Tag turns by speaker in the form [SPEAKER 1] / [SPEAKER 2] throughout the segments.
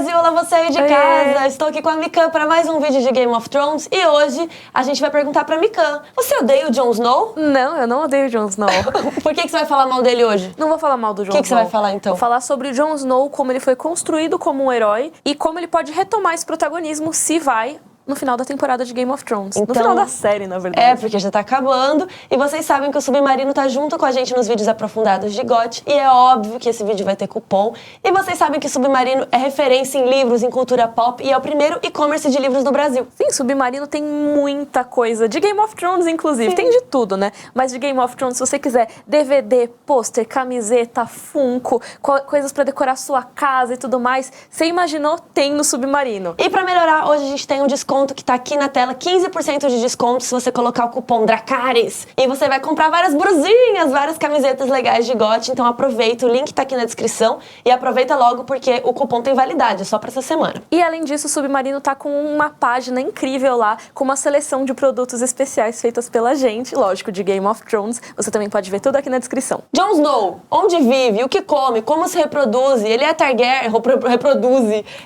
[SPEAKER 1] Brasil, olá você aí de casa. Estou aqui com a Mikan para mais um vídeo de Game of Thrones e hoje a gente vai perguntar pra Mikan: você odeia o Jon Snow?
[SPEAKER 2] Não, eu não odeio o Jon Snow.
[SPEAKER 1] Por que você vai falar mal dele hoje?
[SPEAKER 2] Não vou falar mal do Jon Snow.
[SPEAKER 1] O que você vai falar então?
[SPEAKER 2] Vou falar sobre o Jon Snow, como ele foi construído como um herói e como ele pode retomar esse protagonismo se vai no final da temporada de Game of Thrones.
[SPEAKER 1] Então,
[SPEAKER 2] no final da série, na verdade.
[SPEAKER 1] É, porque já tá acabando. E vocês sabem que o Submarino tá junto com a gente nos vídeos aprofundados de GOT. E é óbvio que esse vídeo vai ter cupom. E vocês sabem que o Submarino é referência em livros, em cultura pop. E é o primeiro e-commerce de livros do Brasil.
[SPEAKER 2] Sim, Submarino tem muita coisa. De Game of Thrones, inclusive.
[SPEAKER 1] Sim.
[SPEAKER 2] Tem de tudo, né? Mas de Game of Thrones, se você quiser DVD, pôster, camiseta, Funko, coisas pra decorar sua casa e tudo mais, você imaginou, tem no Submarino.
[SPEAKER 1] E pra melhorar, hoje a gente tem um desconto que tá aqui na tela, 15% de desconto se você colocar o cupom DRACARES. E você vai comprar várias brusinhas, várias camisetas legais de GOT, então aproveita, o link tá aqui na descrição e aproveita logo porque o cupom tem validade, é só pra essa semana.
[SPEAKER 2] E além disso, o Submarino tá com uma página incrível lá, com uma seleção de produtos especiais feitas pela gente, lógico, de Game of Thrones. Você também pode ver tudo aqui na descrição.
[SPEAKER 1] Jon Snow, onde vive, o que come, como se reproduz, ele é Targaryen,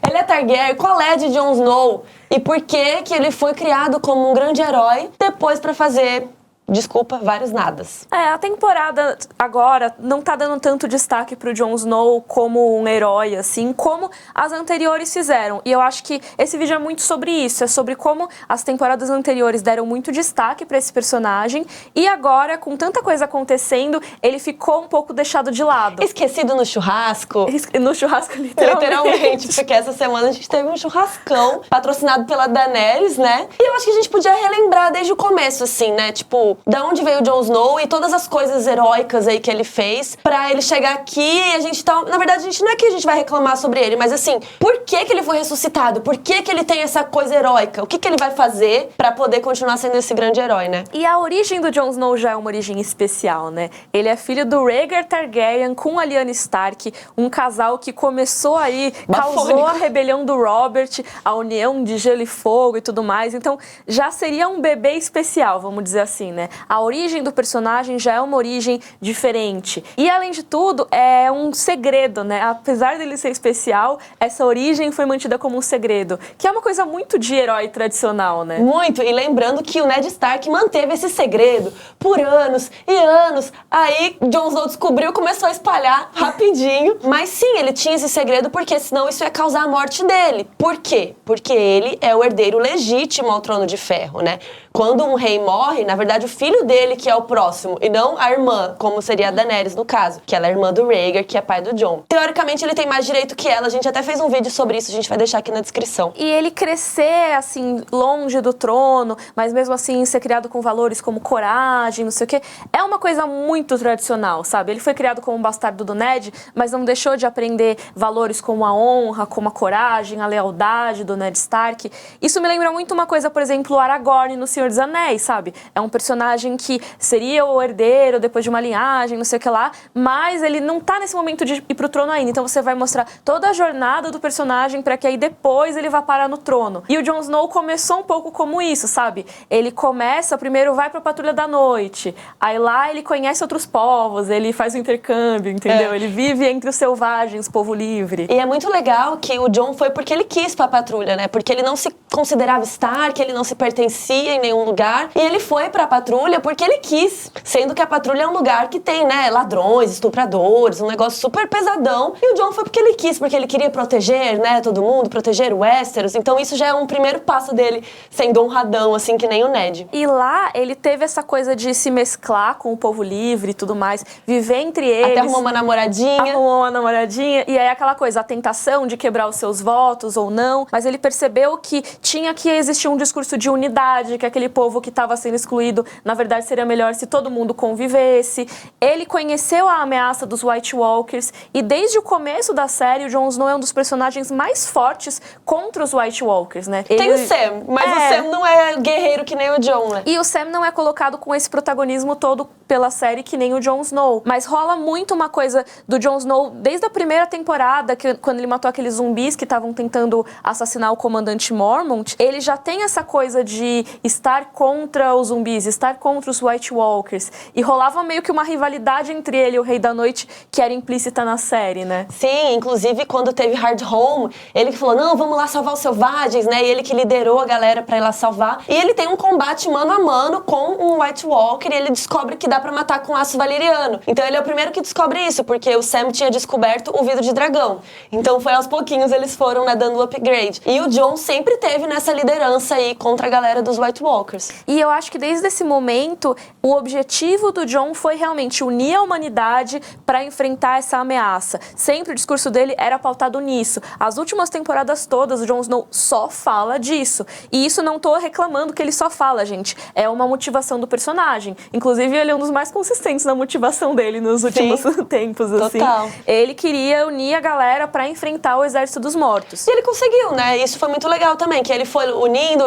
[SPEAKER 1] ele é Targaryen, qual é de Jon Snow? E por que ele foi criado como um grande herói depois pra fazer, desculpa, vários nadas.
[SPEAKER 2] A temporada agora não tá dando tanto destaque pro Jon Snow como um herói, assim, como as anteriores fizeram. E eu acho que esse vídeo é muito sobre isso, é sobre como as temporadas anteriores deram muito destaque pra esse personagem e agora, com tanta coisa acontecendo, ele ficou um pouco deixado de lado.
[SPEAKER 1] Esquecido no churrasco.
[SPEAKER 2] No churrasco, literalmente.
[SPEAKER 1] Porque essa semana a gente teve um churrascão patrocinado pela Daenerys, né? E eu acho que a gente podia relembrar desde o começo, assim, né? Tipo, da onde veio o Jon Snow e todas as coisas heróicas aí que ele fez pra ele chegar aqui e a gente tá... Na verdade, a gente não é que a gente vai reclamar sobre ele, mas assim, por que ele foi ressuscitado? Por que ele tem essa coisa heróica? O que ele vai fazer pra poder continuar sendo esse grande herói, né?
[SPEAKER 2] E a origem do Jon Snow já é uma origem especial, né? Ele é filho do Rhaegar Targaryen com a Lyanna Stark, um casal que começou aí, causou a rebelião do Robert, a união de gelo e fogo e tudo mais. Então, já seria um bebê especial, vamos dizer assim, né? A origem do personagem já é uma origem diferente. E, além de tudo, é um segredo, né? Apesar dele ser especial, essa origem foi mantida como um segredo, que é uma coisa muito de herói tradicional, né?
[SPEAKER 1] Muito, e lembrando que o Ned Stark manteve esse segredo por anos e anos. Aí, Jon Snow descobriu e começou a espalhar rapidinho. Mas sim, ele tinha esse segredo porque senão isso ia causar a morte dele. Por quê? Porque ele é o herdeiro legítimo ao Trono de Ferro, né? Quando um rei morre, na verdade, o filho dele que é o próximo, e não a irmã, como seria a Daenerys no caso, que ela é irmã do Rhaegar, que é pai do Jon. Teoricamente, ele tem mais direito que ela, a gente até fez um vídeo sobre isso, a gente vai deixar aqui na descrição.
[SPEAKER 2] E ele crescer, assim, longe do trono, mas mesmo assim ser criado com valores como coragem, não sei o quê, é uma coisa muito tradicional, sabe? Ele foi criado como um bastardo do Ned, mas não deixou de aprender valores como a honra, como a coragem, a lealdade do Ned Stark. Isso me lembra muito uma coisa, por exemplo, o Aragorn no Senhor dos Anéis, sabe? É um personagem que seria o herdeiro depois de uma linhagem, não sei o que lá, mas ele não tá nesse momento de ir pro trono ainda. Então você vai mostrar toda a jornada do personagem pra que aí depois ele vá parar no trono. E o Jon Snow começou um pouco como isso, sabe? Ele começa, primeiro vai pra Patrulha da Noite, aí lá ele conhece outros povos, ele faz o intercâmbio, entendeu? Ele vive entre os selvagens, povo livre.
[SPEAKER 1] E é muito legal que o Jon foi porque ele quis pra Patrulha, né? Porque ele não se considerava Stark, ele não se pertencia em nenhum lugar, e ele foi pra Patrulha porque ele quis, sendo que a Patrulha é um lugar que tem, né, ladrões, estupradores, um negócio super pesadão, e o Jon foi porque ele quis, porque ele queria proteger, né, todo mundo, proteger o Westeros, então isso já é um primeiro passo dele sendo honradão, assim, que nem o Ned.
[SPEAKER 2] E lá, ele teve essa coisa de se mesclar com o povo livre e tudo mais, viver entre eles.
[SPEAKER 1] Até arrumou uma namoradinha.
[SPEAKER 2] Arrumou uma namoradinha, e aí aquela coisa, a tentação de quebrar os seus votos ou não, mas ele percebeu que tinha que existir um discurso de unidade, que aquele povo que estava sendo excluído, na verdade seria melhor se todo mundo convivesse. Ele conheceu a ameaça dos White Walkers e desde o começo da série o Jon Snow é um dos personagens mais fortes contra os White Walkers, né?
[SPEAKER 1] Tem o Sam, mas o Sam não é guerreiro que nem o Jon, né?
[SPEAKER 2] E o Sam não é colocado com esse protagonismo todo pela série que nem o Jon Snow. Mas rola muito uma coisa do Jon Snow desde a primeira temporada, quando ele matou aqueles zumbis que estavam tentando assassinar o comandante Mormont. Ele já tem essa coisa de estar contra os zumbis, estar contra os White Walkers. E rolava meio que uma rivalidade entre ele e o Rei da Noite, que era implícita na série, né?
[SPEAKER 1] Sim, inclusive quando teve Hard Home, ele que falou, não, vamos lá salvar os selvagens, né? E ele que liderou a galera pra ir lá salvar. E ele tem um combate mano a mano com um White Walker e ele descobre que dá pra matar com aço valeriano. Então ele é o primeiro que descobre isso, porque o Sam tinha descoberto o vidro de dragão. Então foi aos pouquinhos eles foram, né, dando o upgrade. E o Jon sempre teve nessa liderança aí contra a galera dos White Walkers.
[SPEAKER 2] E eu acho que desde esse momento, o objetivo do Jon foi realmente unir a humanidade pra enfrentar essa ameaça. Sempre o discurso dele era pautado nisso. As últimas temporadas todas, o Jon Snow só fala disso. E isso não tô reclamando que ele só fala, gente. É uma motivação do personagem. Inclusive, ele é um dos mais consistentes na motivação dele nos últimos tempos, assim.
[SPEAKER 1] Total.
[SPEAKER 2] Ele queria unir a galera pra enfrentar o Exército dos Mortos.
[SPEAKER 1] E ele conseguiu, né? Isso foi muito legal também, que ele foi unindo.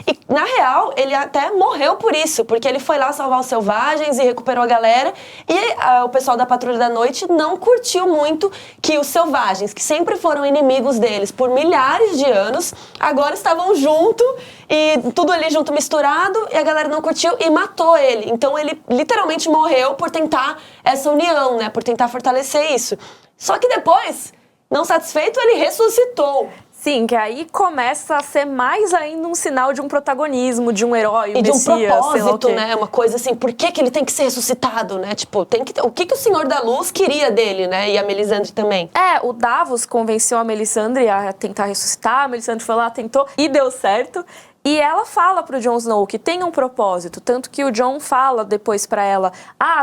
[SPEAKER 1] E, na real, ele até morreu por isso, porque ele foi lá salvar os selvagens e recuperou a galera. E o pessoal da Patrulha da Noite não curtiu muito que os selvagens, que sempre foram inimigos deles por milhares de anos, agora estavam junto e tudo ali junto misturado, e a galera não curtiu e matou ele. Então ele literalmente morreu por tentar essa união, né? Por tentar fortalecer isso. Só que depois, não satisfeito, ele ressuscitou.
[SPEAKER 2] Sim, que aí começa a ser mais ainda um sinal de um protagonismo, de um herói, um
[SPEAKER 1] e de um
[SPEAKER 2] messias,
[SPEAKER 1] propósito, né? Uma coisa assim, por que ele tem que ser ressuscitado, né? Tipo, o que o Senhor da Luz queria dele, né? E a Melisandre também.
[SPEAKER 2] O Davos convenceu a Melisandre a tentar ressuscitar, a Melisandre foi lá, tentou e deu certo. E ela fala pro Jon Snow que tem um propósito, tanto que o Jon fala depois pra ela,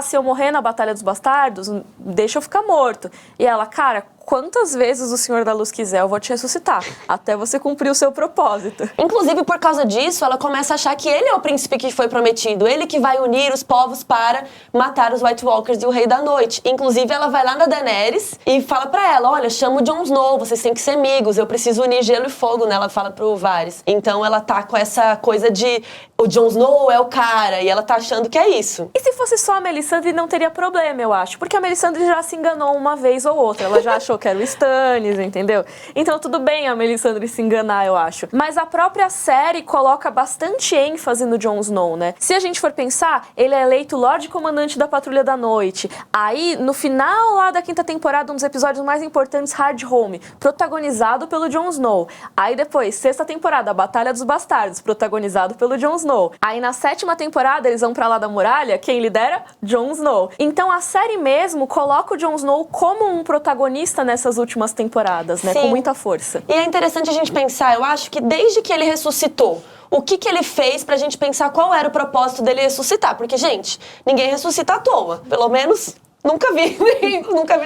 [SPEAKER 2] se eu morrer na Batalha dos Bastardos, deixa eu ficar morto. E ela, cara, quantas vezes o Senhor da Luz quiser, eu vou te ressuscitar, até você cumprir o seu propósito.
[SPEAKER 1] Inclusive, por causa disso, ela começa a achar que ele é o príncipe que foi prometido, ele que vai unir os povos para matar os White Walkers e o Rei da Noite. Inclusive, ela vai lá na Daenerys e fala pra ela, olha, chama o Jon Snow, vocês têm que ser amigos, eu preciso unir gelo e fogo, né? Ela fala pro Varys. Então, ela tá com essa coisa de o Jon Snow é o cara, e ela tá achando que é isso.
[SPEAKER 2] E se fosse só a Melisandre, não teria problema, eu acho, porque a Melisandre já se enganou uma vez ou outra, ela já achou que era o Stannis, entendeu? Então tudo bem a Melisandre se enganar, eu acho. Mas a própria série coloca bastante ênfase no Jon Snow, né? Se a gente for pensar, ele é eleito Lorde Comandante da Patrulha da Noite. Aí, no final lá da 5ª temporada, um dos episódios mais importantes, Hard Home, protagonizado pelo Jon Snow. Aí depois, 6ª temporada, Batalha dos Bastardos, protagonizado pelo Jon Snow. Aí na 7ª temporada, eles vão pra lá da muralha, quem lidera? Jon Snow. Então a série mesmo coloca o Jon Snow como um protagonista nessas últimas temporadas, né?
[SPEAKER 1] Sim.
[SPEAKER 2] Com muita força.
[SPEAKER 1] E é interessante a gente pensar, eu acho que desde que ele ressuscitou, o que ele fez pra gente pensar qual era o propósito dele ressuscitar? Porque, gente, ninguém ressuscita à toa. Pelo menos nunca vi,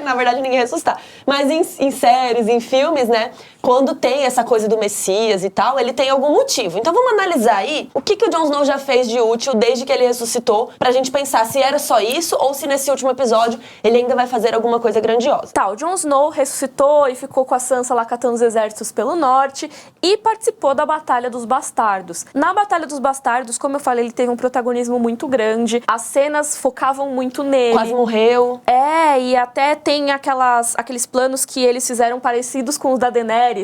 [SPEAKER 1] na verdade, ninguém ressuscitar. Mas em séries, em filmes, né? Quando tem essa coisa do Messias e tal, ele tem algum motivo. Então vamos analisar aí o que o Jon Snow já fez de útil desde que ele ressuscitou, pra gente pensar se era só isso ou se nesse último episódio ele ainda vai fazer alguma coisa grandiosa.
[SPEAKER 2] Tá, o Jon Snow ressuscitou e ficou com a Sansa lá catando os exércitos pelo norte e participou da Batalha dos Bastardos. Na Batalha dos Bastardos, como eu falei, ele teve um protagonismo muito grande, as cenas focavam muito nele.
[SPEAKER 1] Quase morreu.
[SPEAKER 2] E até tem aqueles planos que eles fizeram parecidos com os da Daenerys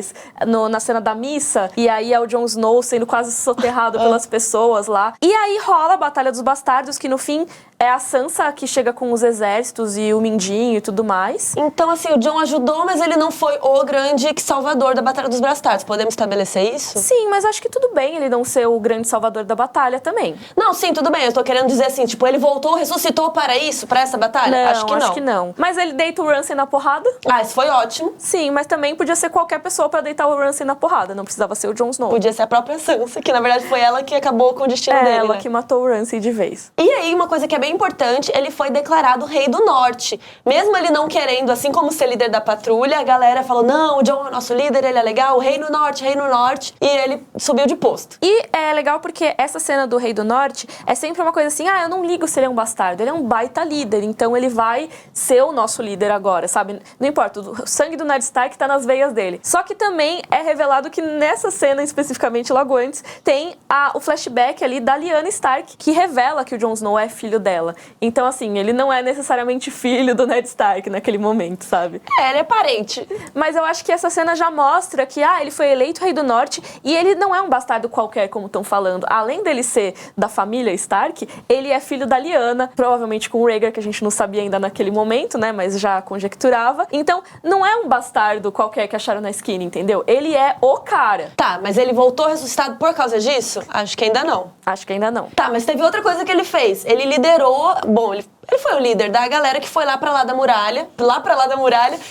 [SPEAKER 2] na cena da missa, e aí é o Jon Snow sendo quase soterrado pelas pessoas lá. E aí rola a Batalha dos Bastardos, que no fim é a Sansa que chega com os exércitos e o Mindinho e tudo mais.
[SPEAKER 1] Então, assim, o Jon ajudou, mas ele não foi o grande salvador da Batalha dos Bastardos. Podemos estabelecer isso?
[SPEAKER 2] Sim, mas acho que tudo bem ele não ser o grande salvador da batalha também.
[SPEAKER 1] Não, sim, tudo bem. Eu tô querendo dizer assim, tipo, ele voltou, ressuscitou para isso, para essa batalha?
[SPEAKER 2] Não,
[SPEAKER 1] acho que não.
[SPEAKER 2] Mas ele deita o Ramsay na porrada?
[SPEAKER 1] Isso foi ótimo.
[SPEAKER 2] Sim, mas também podia ser qualquer pessoa pra deitar o Ramsay na porrada. Não precisava ser o Jon Snow.
[SPEAKER 1] Podia ser a própria Sansa, que na verdade foi ela que acabou com o destino dele,
[SPEAKER 2] ela
[SPEAKER 1] né?
[SPEAKER 2] que matou o Ramsay de vez.
[SPEAKER 1] E aí, uma coisa que é bem importante, ele foi declarado Rei do Norte. Mesmo ele não querendo, assim como ser líder da patrulha, a galera falou, não, o Jon é nosso líder, ele é legal, Rei no Norte, Rei no Norte. E ele subiu de posto.
[SPEAKER 2] E é legal porque essa cena do Rei do Norte é sempre uma coisa assim, eu não ligo se ele é um bastardo, ele é um baita líder, então ele vai ser o nosso líder agora, sabe? Não importa, o sangue do Ned Stark tá nas veias dele. Só que também é revelado que nessa cena, especificamente logo antes, tem o flashback ali da Lyanna Stark, que revela que o Jon Snow é filho dela. Então, assim, ele não é necessariamente filho do Ned Stark naquele momento, sabe?
[SPEAKER 1] Ele é parente.
[SPEAKER 2] Mas eu acho que essa cena já mostra que, ele foi eleito Rei do Norte e ele não é um bastardo qualquer, como estão falando. Além dele ser da família Stark, ele é filho da Lyanna, provavelmente com o Rhaegar, que a gente não sabia ainda naquele momento, né? Mas já conjecturava. Então, não é um bastardo qualquer que acharam na esquina, entendeu? Ele é o cara.
[SPEAKER 1] Tá, mas ele voltou ressuscitado por causa disso? Acho que ainda não.
[SPEAKER 2] Acho que ainda não.
[SPEAKER 1] Tá, mas teve outra coisa que ele fez. Ele liderou... Bom, ele foi o líder da galera que foi lá pra lá da muralha,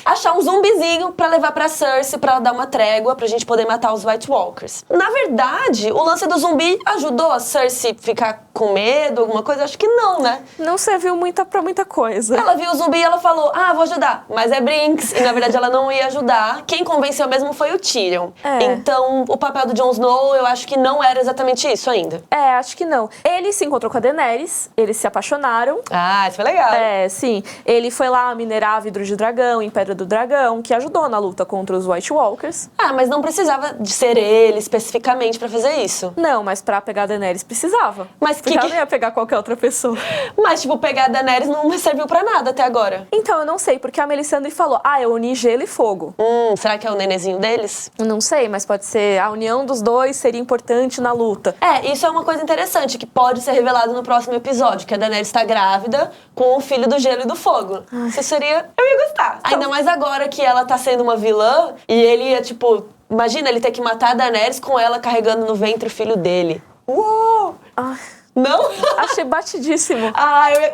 [SPEAKER 1] achar um zumbizinho pra levar pra Cersei, pra ela dar uma trégua, pra gente poder matar os White Walkers. Na verdade, o lance do zumbi ajudou a Cersei ficar com medo, alguma coisa? Acho que não, né?
[SPEAKER 2] Não serviu pra muita coisa.
[SPEAKER 1] Ela viu o zumbi e ela falou, vou ajudar. Mas é Brinks. E na verdade ela não ia ajudar. Quem convenceu mesmo foi o Tyrion. Então, o papel do Jon Snow, eu acho que não era exatamente isso ainda.
[SPEAKER 2] Acho que não. Ele se encontrou com a Daenerys, eles se apaixonaram.
[SPEAKER 1] Isso foi legal.
[SPEAKER 2] Sim. Ele foi lá minerar vidro de dragão em Pedra do Dragão, que ajudou na luta contra os White Walkers.
[SPEAKER 1] Mas não precisava de ser ele especificamente pra fazer isso.
[SPEAKER 2] Não, mas pra pegar a Daenerys precisava.
[SPEAKER 1] Mas
[SPEAKER 2] porque ela não ia pegar qualquer outra pessoa.
[SPEAKER 1] Mas, pegar a Daenerys não serviu pra nada até agora.
[SPEAKER 2] Então, eu não sei, porque a Melisandre falou, eu uni gelo e fogo.
[SPEAKER 1] Será que é o nenezinho deles?
[SPEAKER 2] Não sei, mas pode ser. A união dos dois seria importante na luta.
[SPEAKER 1] Isso é uma coisa interessante, que pode ser revelado no próximo episódio, que a Daenerys tá grávida com o filho do gelo e do fogo. Isso seria... Eu ia gostar. Ainda mais agora que ela tá sendo uma vilã e ele ia, imagina ele ter que matar a Daenerys com ela carregando no ventre o filho dele. Uou! Não?
[SPEAKER 2] Achei batidíssimo.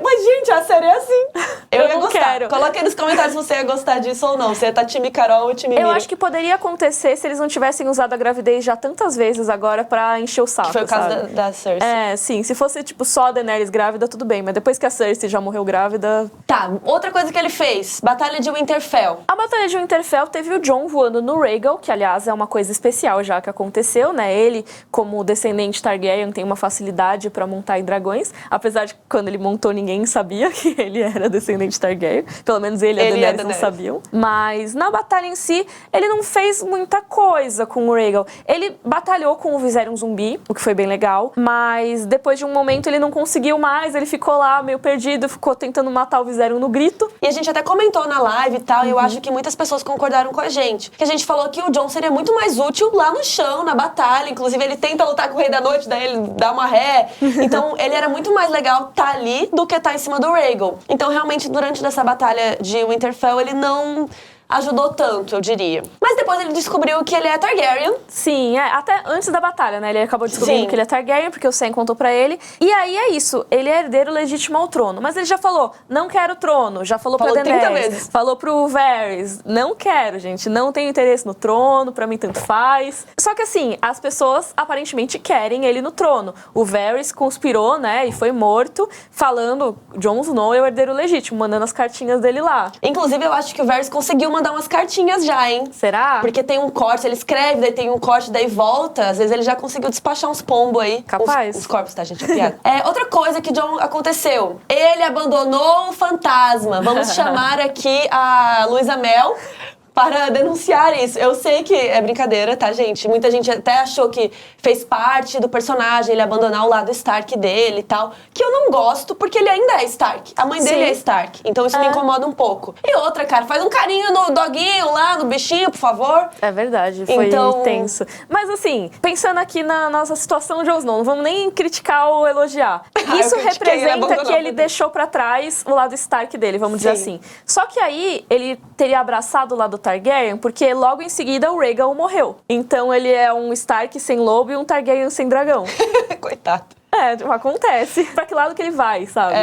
[SPEAKER 1] Mas, gente, a série é assim. Eu ia gostar.
[SPEAKER 2] Quero.
[SPEAKER 1] Coloca aí nos comentários se você ia gostar disso ou não. Se ia tá time Carol ou time Mira.
[SPEAKER 2] Eu acho que poderia acontecer se eles não tivessem usado a gravidez já tantas vezes agora pra encher o saco,
[SPEAKER 1] que foi o caso da Cersei.
[SPEAKER 2] Sim. Se fosse, só a Daenerys grávida, tudo bem. Mas depois que a Cersei já morreu grávida...
[SPEAKER 1] Tá, outra coisa que ele fez. Batalha de Winterfell.
[SPEAKER 2] A Batalha de Winterfell teve o Jon voando no Rhaegal, que, aliás, é uma coisa especial já que aconteceu, né? Ele, como descendente Targaryen, tem uma facilidade pra montar em dragões. Apesar de que quando ele montou, ninguém sabia que ele era descendente Targaryen. Pelo menos ele e a Daenerys não sabiam. Mas na batalha em si, ele não fez muita coisa com o Rhaegal. Ele batalhou com o Viserion zumbi, o que foi bem legal. Mas depois de um momento ele não conseguiu mais. Ele ficou lá meio perdido, ficou tentando matar o Viserion no grito.
[SPEAKER 1] E a gente até comentou na live e tal, e eu acho que muitas pessoas concordaram com a gente. Que a gente falou que o Jon seria muito mais útil lá no chão, na batalha. Inclusive, ele tenta lutar com o Rei da Noite, daí ele dá uma ré. Então, ele era muito mais legal tá ali do que tá em cima do Rhaegal. Então, realmente, durante essa batalha de Winterfell, ele não ajudou tanto, eu diria. Mas depois ele descobriu que ele é Targaryen.
[SPEAKER 2] Sim, até antes da batalha, né? Ele acabou descobrindo que ele é Targaryen, porque o Sam contou pra ele. E aí é isso, ele é herdeiro legítimo ao trono. Mas ele já falou, não quero o trono. Já falou pra Daenerys.
[SPEAKER 1] 30 vezes.
[SPEAKER 2] Falou pro Varys, não quero, gente. Não tenho interesse no trono, pra mim tanto faz. Só que assim, as pessoas aparentemente querem ele no trono. O Varys conspirou, né? E foi morto, falando, Jon Snow é o herdeiro legítimo, mandando as cartinhas dele lá.
[SPEAKER 1] Inclusive, eu acho que o Varys conseguiu mandar umas cartinhas já, hein?
[SPEAKER 2] Será?
[SPEAKER 1] Porque tem um corte, ele escreve, daí tem um corte, daí volta. Às vezes ele já conseguiu despachar uns pombos aí.
[SPEAKER 2] Capaz.
[SPEAKER 1] Os corpos, tá, gente? É piada. Outra coisa que Jon aconteceu. Ele abandonou o fantasma. Vamos chamar aqui a Luísa Mel para denunciar isso. Eu sei que é brincadeira, tá, gente? Muita gente até achou que fez parte do personagem, ele abandonar o lado Stark dele e tal. Que eu não gosto, porque ele ainda é Stark. A mãe dele é Stark. Então isso me incomoda um pouco. E outra, cara, faz um carinho no doguinho lá, no bichinho, por favor.
[SPEAKER 2] É verdade, foi tenso. Mas assim, pensando aqui na nossa situação de Jon Snow, não vamos nem criticar ou elogiar. Isso representa que ele deixou pra trás o lado Stark dele, vamos dizer assim. Só que aí, ele teria abraçado o lado Targaryen, porque logo em seguida o Rhaegal morreu. Então ele é um Stark sem lobo e um Targaryen sem dragão.
[SPEAKER 1] Coitado.
[SPEAKER 2] Acontece. Pra que lado que ele vai, sabe?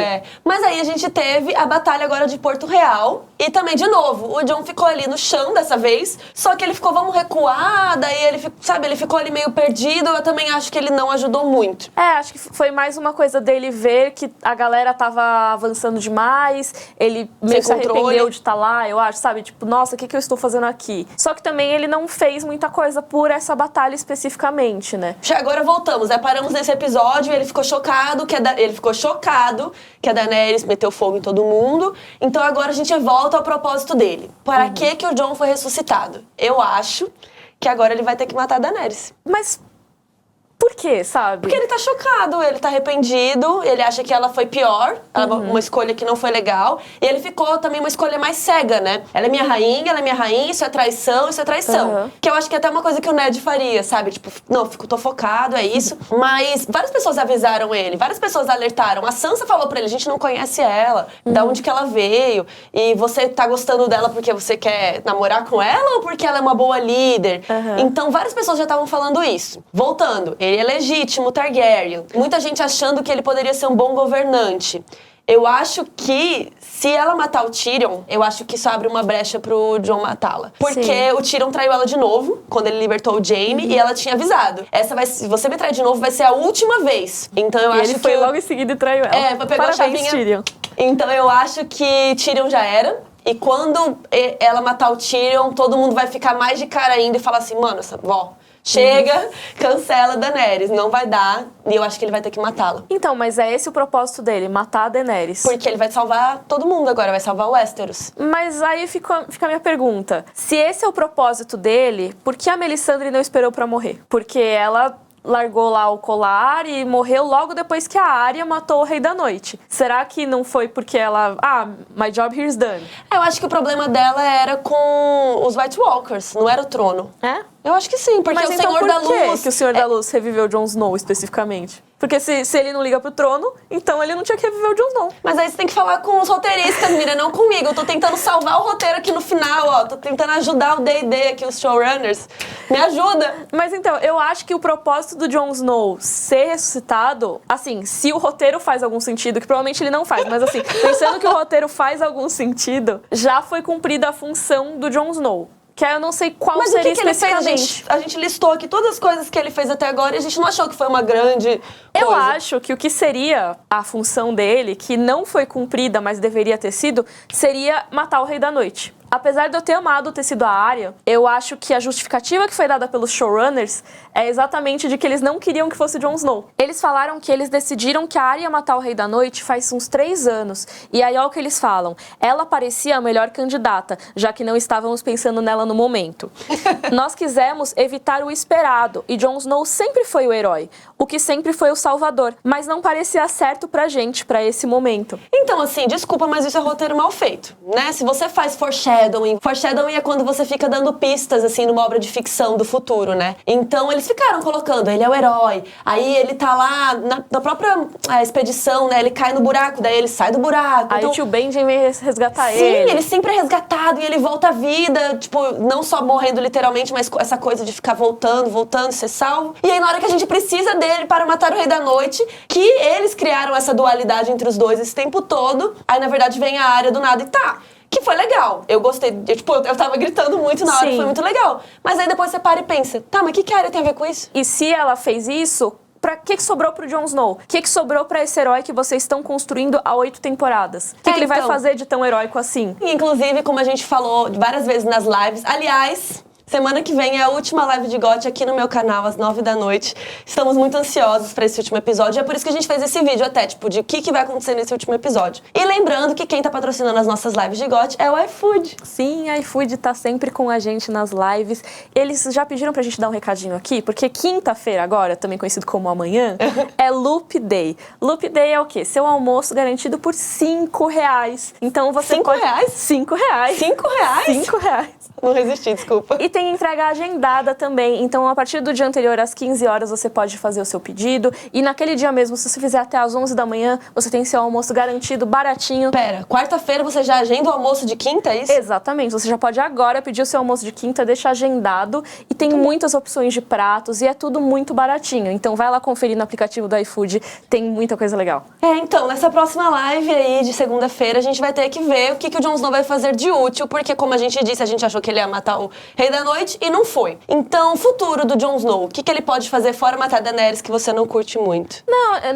[SPEAKER 1] Mas aí a gente teve a batalha agora de Porto Real. E também, de novo, o Jon ficou ali no chão dessa vez. Só que ele ficou, vamos recuar. Daí ele, ele ficou ali meio perdido. Eu também acho que ele não ajudou muito.
[SPEAKER 2] Acho que foi mais uma coisa dele ver que a galera tava avançando demais. Ele meio que se arrependeu de estar lá, eu acho, sabe? Tipo, nossa, o que eu estou fazendo aqui? Só que também ele não fez muita coisa por essa batalha especificamente, né?
[SPEAKER 1] Já agora voltamos, paramos nesse episódio e ele ele ficou chocado que a Daenerys meteu fogo em todo mundo. Então agora a gente volta ao propósito dele. Para que o Jon foi ressuscitado? Eu acho que agora ele vai ter que matar a Daenerys.
[SPEAKER 2] Mas por quê, sabe?
[SPEAKER 1] Porque ele tá chocado, ele tá arrependido, ele acha que ela foi pior, uma escolha que não foi legal. E ele ficou também uma escolha mais cega, né? Ela é minha rainha, isso é traição, isso é traição. Que eu acho que é até uma coisa que o Ned faria, sabe? Tipo, não, tô focado, é isso. Mas várias pessoas avisaram ele, várias pessoas alertaram. A Sansa falou pra ele, a gente não conhece ela, da onde que ela veio. E você tá gostando dela porque você quer namorar com ela ou porque ela é uma boa líder? Então várias pessoas já estavam falando isso. Voltando, ele é legítimo, Targaryen. Muita gente achando que ele poderia ser um bom governante. Eu acho que, se ela matar o Tyrion, eu acho que isso abre uma brecha pro Jon matá-la. Porque o Tyrion traiu ela de novo, quando ele libertou o Jaime, e ela tinha avisado. Se você me trair de novo, vai ser a última vez. Então eu acho que...
[SPEAKER 2] ele foi logo em seguida e traiu ela.
[SPEAKER 1] Pegou a chavinha.
[SPEAKER 2] Tyrion.
[SPEAKER 1] Então eu acho que Tyrion já era. E quando ela matar o Tyrion, todo mundo vai ficar mais de cara ainda e falar assim, mano, essa vó... chega, cancela a Daenerys, não vai dar, e eu acho que ele vai ter que matá-la.
[SPEAKER 2] Então, mas é esse o propósito dele, matar a Daenerys.
[SPEAKER 1] Porque ele vai salvar todo mundo agora, vai salvar o Westeros.
[SPEAKER 2] Mas aí fica a minha pergunta. Se esse é o propósito dele, por que a Melisandre não esperou pra morrer? Porque ela largou lá o colar e morreu logo depois que a Arya matou o Rei da Noite. Será que não foi porque ela... my job here is done.
[SPEAKER 1] Eu acho que o problema dela era com os White Walkers, não era o trono.
[SPEAKER 2] É?
[SPEAKER 1] Eu acho que sim, porque
[SPEAKER 2] mas
[SPEAKER 1] o
[SPEAKER 2] então
[SPEAKER 1] Senhor da Luz...
[SPEAKER 2] Mas que o Senhor da Luz reviveu Jon Snow especificamente? Porque se ele não liga pro trono, então ele não tinha que reviver o Jon Snow.
[SPEAKER 1] Mas aí você tem que falar com os roteiristas, Mira, não comigo. Eu tô tentando salvar o roteiro aqui no final, ó. Tô tentando ajudar o D&D aqui, os showrunners. Me ajuda!
[SPEAKER 2] Mas então, eu acho que o propósito do Jon Snow ser ressuscitado, assim, se o roteiro faz algum sentido, que provavelmente ele não faz, mas assim, pensando que o roteiro faz algum sentido, já foi cumprida a função do Jon Snow. Que aí eu não sei qual
[SPEAKER 1] mas
[SPEAKER 2] seria
[SPEAKER 1] o que ele fez?
[SPEAKER 2] especificamente.
[SPEAKER 1] A gente listou aqui todas as coisas que ele fez até agora e a gente não achou que foi uma grande coisa.
[SPEAKER 2] Eu acho que o que seria a função dele, que não foi cumprida, mas deveria ter sido, seria matar o Rei da Noite. Apesar de eu ter amado ter sido a Arya, eu acho que a justificativa que foi dada pelos showrunners é exatamente de que eles não queriam que fosse Jon Snow. Eles falaram que eles decidiram que a Arya ia matar o Rei da Noite faz uns 3 anos. E aí, olha o que eles falam. Ela parecia a melhor candidata, já que não estávamos pensando nela no momento. Nós quisemos evitar o esperado, e Jon Snow sempre foi o herói, o que sempre foi o salvador, mas não parecia certo pra gente, pra esse momento.
[SPEAKER 1] Então, assim, desculpa, mas isso é roteiro mal feito, né? Se você faz foreshadowing é quando você fica dando pistas, assim, numa obra de ficção do futuro, né? Então, eles ficaram colocando, ele é o herói, aí ele tá lá na própria expedição, né? Ele cai no buraco, daí ele sai do buraco.
[SPEAKER 2] Aí
[SPEAKER 1] então,
[SPEAKER 2] o tio Benjen vem resgatar ele.
[SPEAKER 1] Sim, ele sempre é resgatado e ele volta à vida, tipo, não só morrendo literalmente, mas essa coisa de ficar voltando, ser salvo. E aí, na hora que a gente precisa dele para matar o Rei da Noite, que eles criaram essa dualidade entre os dois esse tempo todo, aí, na verdade, vem a Arya do nada e tá. Que foi legal. Eu gostei. Eu tava gritando muito na hora,
[SPEAKER 2] Sim.
[SPEAKER 1] foi muito legal. Mas aí depois você para e pensa, tá, mas o que a Arya tem a ver com isso?
[SPEAKER 2] E se ela fez isso, pra que sobrou pro Jon Snow? O que sobrou pra esse herói que vocês estão construindo há 8 temporadas? O que ele vai fazer de tão heróico assim?
[SPEAKER 1] Inclusive, como a gente falou várias vezes nas lives, aliás... Semana que vem é a última live de GOT aqui no meu canal, às 9 da noite. Estamos muito ansiosos para esse último episódio. É por isso que a gente fez esse vídeo até, tipo, de o que vai acontecer nesse último episódio. E lembrando que quem tá patrocinando as nossas lives de GOT é o iFood.
[SPEAKER 2] Sim, a iFood tá sempre com a gente nas lives. Eles já pediram pra gente dar um recadinho aqui, porque quinta-feira agora, também conhecido como amanhã, é Loop Day. Loop Day é o quê? Seu almoço garantido por R$5. Então você
[SPEAKER 1] R$5?
[SPEAKER 2] pode... R$5.
[SPEAKER 1] R$5?
[SPEAKER 2] R$5.
[SPEAKER 1] Não resisti, desculpa.
[SPEAKER 2] E tem entrega agendada também, então a partir do dia anterior, às 15 horas, você pode fazer o seu pedido. E naquele dia mesmo, se você fizer até às 11 da manhã, você tem seu almoço garantido, baratinho.
[SPEAKER 1] Pera, quarta-feira você já agenda o almoço de quinta, é isso?
[SPEAKER 2] Exatamente, você já pode agora pedir o seu almoço de quinta, deixar agendado. E tem muitas opções de pratos e é tudo muito baratinho. Então vai lá conferir no aplicativo do iFood, tem muita coisa legal.
[SPEAKER 1] Então, nessa próxima live aí de segunda-feira, a gente vai ter que ver o que o Jon Snow vai fazer de útil, porque, como a gente disse, a gente achou que ele ia matar o Rei da Noite e não foi. Então, o futuro do Jon Snow, o que ele pode fazer fora matar Daenerys que você não curte muito?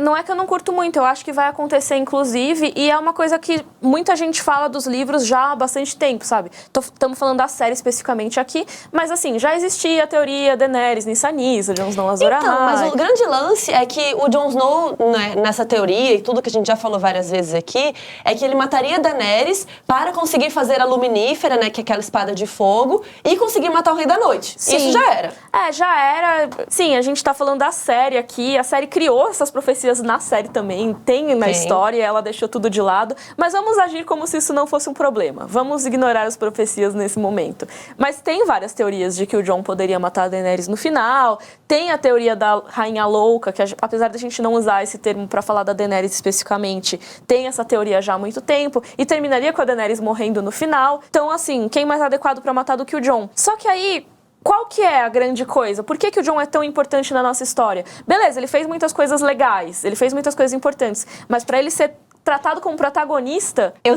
[SPEAKER 2] Não é que eu não curto muito, eu acho que vai acontecer, inclusive, e é uma coisa que muita gente fala dos livros já há bastante tempo, sabe? Estamos falando da série especificamente aqui, mas assim, já existia a teoria Daenerys, Nyssa Nyssa, Jon Snow Azor Ahai.
[SPEAKER 1] Então, mas o grande lance é que o Jon Snow, né, nessa teoria e tudo que a gente já falou várias vezes aqui, é que ele mataria Daenerys para conseguir fazer a Luminífera, né, que é aquela espada de fogo, e conseguir matar o Rei da Noite.
[SPEAKER 2] Sim.
[SPEAKER 1] Isso já era.
[SPEAKER 2] Já era. Sim, a gente tá falando da série aqui. A série criou essas profecias na série também. Tem na história, ela deixou tudo de lado. Mas vamos agir como se isso não fosse um problema. Vamos ignorar as profecias nesse momento. Mas tem várias teorias de que o Jon poderia matar a Daenerys no final. Tem a teoria da Rainha Louca, que apesar da gente não usar esse termo pra falar da Daenerys especificamente, tem essa teoria já há muito tempo. E terminaria com a Daenerys morrendo no final. Então, assim, quem mais adequado pra matar do que o Jon? Só que aí, qual que é a grande coisa? Por que o Jon é tão importante na nossa história? Beleza, ele fez muitas coisas legais, ele fez muitas coisas importantes, mas pra ele ser tratado como protagonista...
[SPEAKER 1] Eu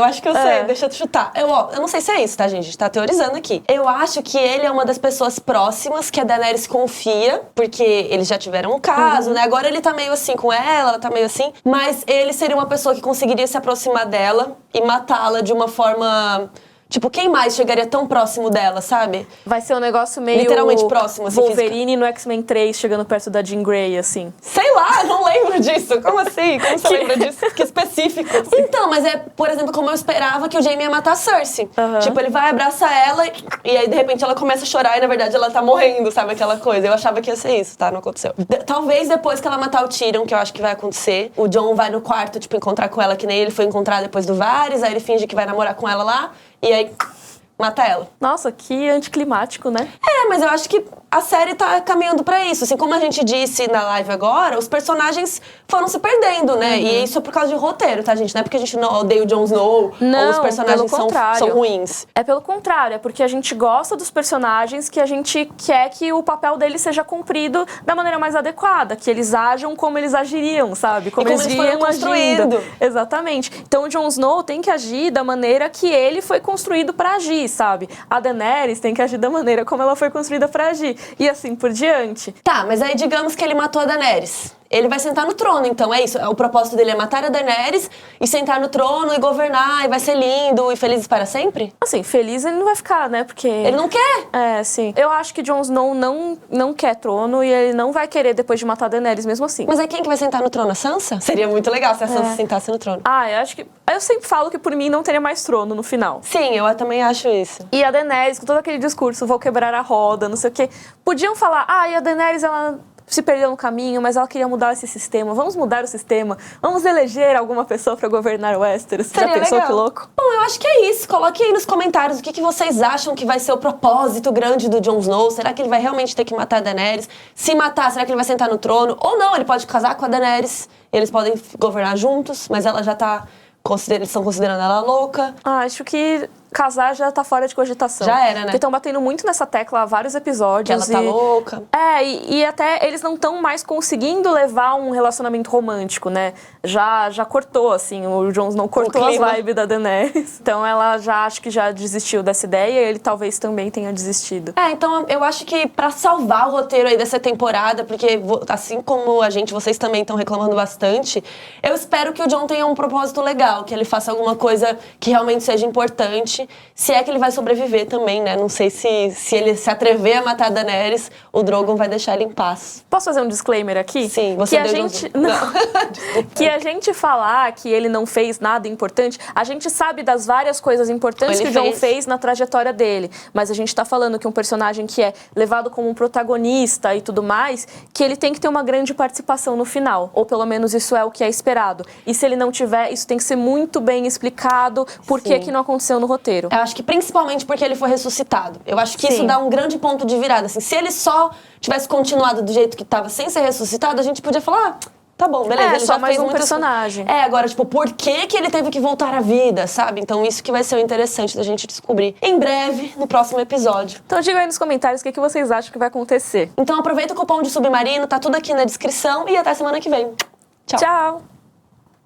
[SPEAKER 1] acho que eu sei, deixa eu te chutar. Eu não sei se é isso, tá, gente? A gente tá teorizando aqui. Eu acho que ele é uma das pessoas próximas que a Daenerys confia, porque eles já tiveram um caso, né? Agora ele tá meio assim com ela tá meio assim, mas ele seria uma pessoa que conseguiria se aproximar dela e matá-la de uma forma... Tipo, quem mais chegaria tão próximo dela, sabe?
[SPEAKER 2] Vai ser um negócio meio...
[SPEAKER 1] literalmente próximo, assim,
[SPEAKER 2] Wolverine no X-Men 3, chegando perto da Jean Grey, assim.
[SPEAKER 1] Sei lá, não lembro disso. Como assim? Como você lembra disso? Que específico. Assim. Então, mas é, por exemplo, como eu esperava que o Jaime ia matar a Cersei. Tipo, ele vai abraçar ela e aí, de repente, ela começa a chorar e, na verdade, ela tá morrendo, sabe? Aquela coisa. Eu achava que ia ser isso, tá? Não aconteceu. Talvez depois que ela matar o Tyrion, que eu acho que vai acontecer, o Jon vai no quarto, tipo, encontrar com ela, que nem ele foi encontrar depois do Varys, aí ele finge que vai namorar com ela lá. E aí, mata ela.
[SPEAKER 2] Nossa, que anticlimático, né?
[SPEAKER 1] Mas eu acho que a série tá caminhando pra isso. Assim, como a gente disse na live agora, os personagens foram se perdendo, né? E isso é por causa de roteiro, tá, gente? Não é porque a gente não odeia o Jon Snow ou os personagens são ruins.
[SPEAKER 2] É pelo contrário, é porque a gente gosta dos personagens que a gente quer que o papel deles seja cumprido da maneira mais adequada, que eles ajam como eles agiriam, sabe? Como eles
[SPEAKER 1] foram construídos.
[SPEAKER 2] Exatamente. Então o Jon Snow tem que agir da maneira que ele foi construído pra agir, sabe? A Daenerys tem que agir da maneira como ela foi construída pra agir. E assim por diante.
[SPEAKER 1] Tá, mas aí digamos que ele matou a Daenerys. Ele vai sentar no trono, então é isso. O propósito dele é matar a Daenerys e sentar no trono e governar, e vai ser lindo e felizes para sempre?
[SPEAKER 2] Assim, feliz ele não vai ficar, né? Porque...
[SPEAKER 1] Ele não quer?
[SPEAKER 2] Sim. Eu acho que Jon Snow não quer trono e ele não vai querer depois de matar a Daenerys mesmo assim.
[SPEAKER 1] Mas aí quem que vai sentar no trono? A Sansa? Seria muito legal se a Sansa sentasse no trono.
[SPEAKER 2] Eu acho que... Eu sempre falo que por mim não teria mais trono no final.
[SPEAKER 1] Sim, eu também acho isso.
[SPEAKER 2] E a Daenerys, com todo aquele discurso, vou quebrar a roda, não sei o quê. Podiam falar, e a Daenerys, ela... se perdeu no caminho, mas ela queria mudar esse sistema. Vamos mudar o sistema. Vamos eleger alguma pessoa pra governar o Westeros. Já pensou legal. Que louco?
[SPEAKER 1] Bom, eu acho que é isso. Coloque aí nos comentários o que vocês acham que vai ser o propósito grande do Jon Snow. Será que ele vai realmente ter que matar a Daenerys? Se matar, será que ele vai sentar no trono? Ou não, ele pode casar com a Daenerys. Eles podem governar juntos, mas ela já tá... Eles estão considerando ela louca.
[SPEAKER 2] Acho que casar já tá fora de cogitação.
[SPEAKER 1] Já era, né?
[SPEAKER 2] Porque estão batendo muito nessa tecla há vários episódios.
[SPEAKER 1] Que ela tá louca.
[SPEAKER 2] E até eles não estão mais conseguindo levar um relacionamento romântico, né? Já cortou, assim, o Jon Snow cortou as vibes da Daenerys. Então ela acho que já desistiu dessa ideia e ele talvez também tenha desistido.
[SPEAKER 1] Então eu acho que pra salvar o roteiro aí dessa temporada, porque assim como vocês também estão reclamando bastante, eu espero que o Jon tenha um propósito legal, que ele faça alguma coisa que realmente seja importante, se é que ele vai sobreviver também, né? Não sei se ele se atrever a matar a Daenerys, o Drogon vai deixar ele em paz.
[SPEAKER 2] Posso fazer um disclaimer aqui?
[SPEAKER 1] Sim, você
[SPEAKER 2] que
[SPEAKER 1] deu
[SPEAKER 2] a gente não. Que a gente falar que ele não fez nada importante, a gente sabe das várias coisas importantes que o Jon fez na trajetória dele, mas a gente tá falando que um personagem que é levado como um protagonista e tudo mais, que ele tem que ter uma grande participação no final, ou pelo menos isso é o que é esperado. E se ele não tiver, isso tem que ser muito bem explicado por que não aconteceu no roteiro.
[SPEAKER 1] Eu acho que principalmente porque ele foi ressuscitado. Eu acho que isso dá um grande ponto de virada. Assim, se ele só tivesse continuado do jeito que estava sem ser ressuscitado, a gente podia falar, tá bom, beleza, ele
[SPEAKER 2] só
[SPEAKER 1] já
[SPEAKER 2] mais
[SPEAKER 1] fez
[SPEAKER 2] um personagem.
[SPEAKER 1] Agora, tipo, por que ele teve que voltar à vida, sabe? Então isso que vai ser o interessante da gente descobrir em breve, no próximo episódio.
[SPEAKER 2] Então diga aí nos comentários o que vocês acham que vai acontecer.
[SPEAKER 1] Então aproveita o cupom de Submarino, tá tudo aqui na descrição e até semana que vem. Tchau.
[SPEAKER 2] Tchau!